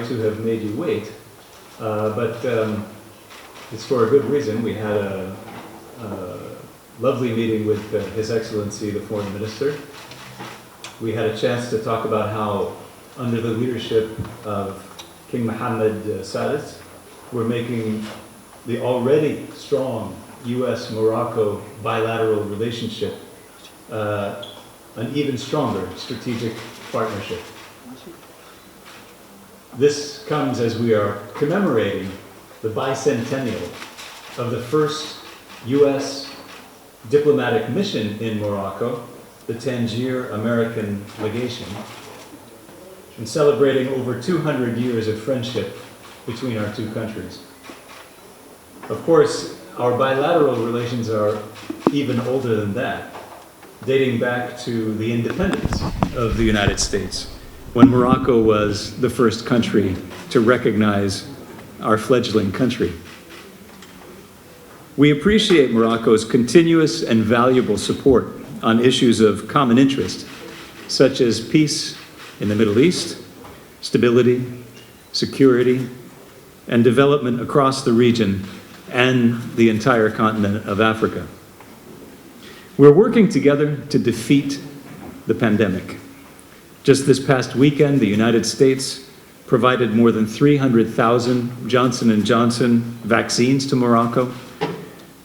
sorry to have made you wait, but it's for a good reason. We had a lovely meeting with His Excellency, the Foreign Minister. We had a chance to talk about how, under the leadership of King Mohammed VI, we're making the already strong U.S.-Morocco bilateral relationship an even stronger strategic partnership. This comes as we are commemorating the bicentennial of the first U.S. diplomatic mission in Morocco, the Tangier American Legation, and celebrating over 200 years of friendship between our two countries. Of course, our bilateral relations are even older than that, dating back to the independence of the United States, when Morocco was the first country to recognize our fledgling country. We appreciate Morocco's continuous and valuable support on issues of common interest, such as peace in the Middle East, stability, security, and development across the region and the entire continent of Africa. We're working together to defeat the pandemic. Just this past weekend, the United States provided more than 300,000 Johnson & Johnson vaccines to Morocco.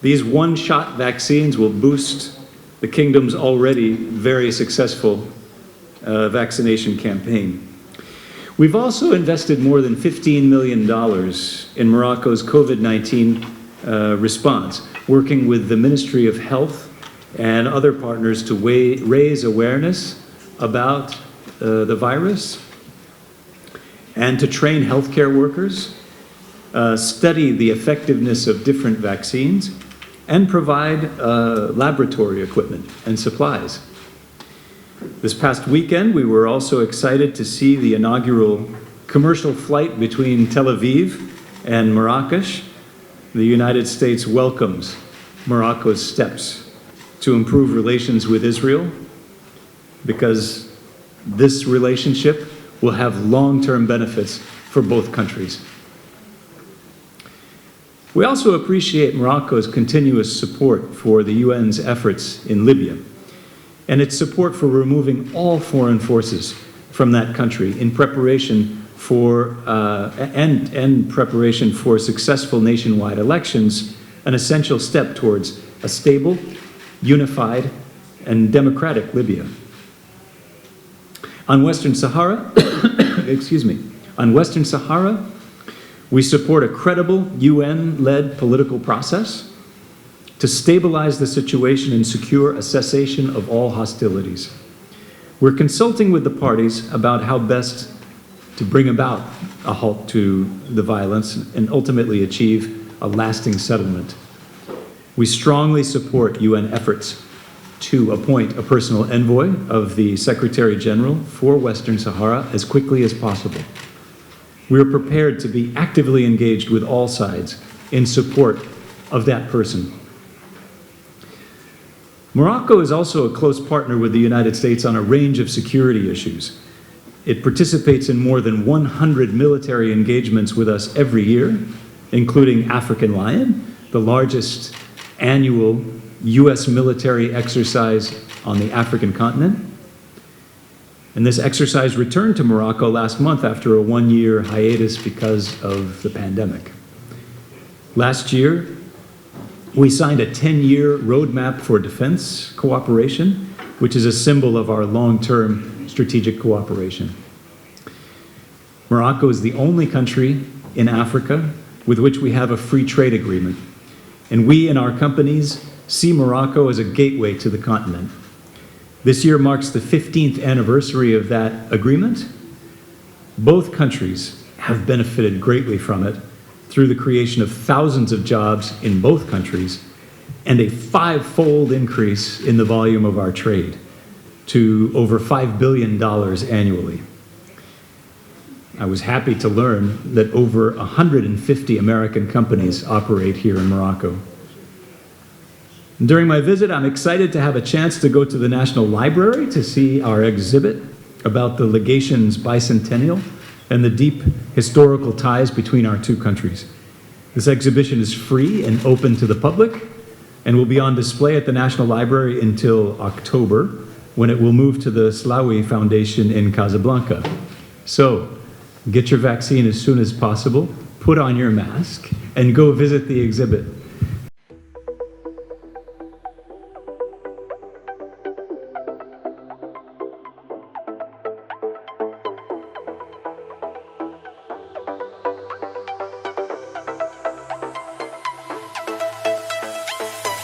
These one-shot vaccines will boost the kingdom's already very successful vaccination campaign. We've also invested more than $15 million in Morocco's COVID-19 response, working with the Ministry of Health and other partners to raise awareness about the virus and to train healthcare workers, study the effectiveness of different vaccines, and provide laboratory equipment and supplies. This past weekend, we were also excited to see the inaugural commercial flight between Tel Aviv and Marrakesh. The United States welcomes Morocco's steps to improve relations with Israel, because this relationship will have long-term benefits for both countries. We also appreciate Morocco's continuous support for the UN's efforts in Libya and its support for removing all foreign forces from that country in preparation for preparation for successful nationwide elections, an essential step towards a stable, unified, and democratic Libya. On Western Sahara, on Western Sahara, we support a credible UN-led political process to stabilize the situation and secure a cessation of all hostilities. We're consulting with the parties about how best to bring about a halt to the violence and ultimately achieve a lasting settlement. We strongly support UN efforts to appoint a personal envoy of the Secretary General for Western Sahara as quickly as possible. We are prepared to be actively engaged with all sides in support of that person. Morocco is also a close partner with the United States on a range of security issues. It participates in more than 100 military engagements with us every year, including African Lion, the largest annual U.S. military exercise on the African continent. And this exercise returned to Morocco last month after a one-year hiatus because of the pandemic. Last year, we signed a 10-year roadmap for defense cooperation, which is a symbol of our long-term strategic cooperation. Morocco is the only country in Africa with which we have a free trade agreement, and we and our companies see Morocco as a gateway to the continent. This year marks the 15th anniversary of that agreement. Both countries have benefited greatly from it through the creation of thousands of jobs in both countries and a five-fold increase in the volume of our trade to over $5 billion annually. I was happy to learn that over 150 American companies operate here in Morocco. During my visit, I'm excited to have a chance to go to the National Library to see our exhibit about the legation's bicentennial and the deep historical ties between our two countries. This exhibition is free and open to the public and will be on display at the National Library until October, when it will move to the Slawi Foundation in Casablanca. So, get your vaccine as soon as possible, put on your mask, and go visit the exhibit.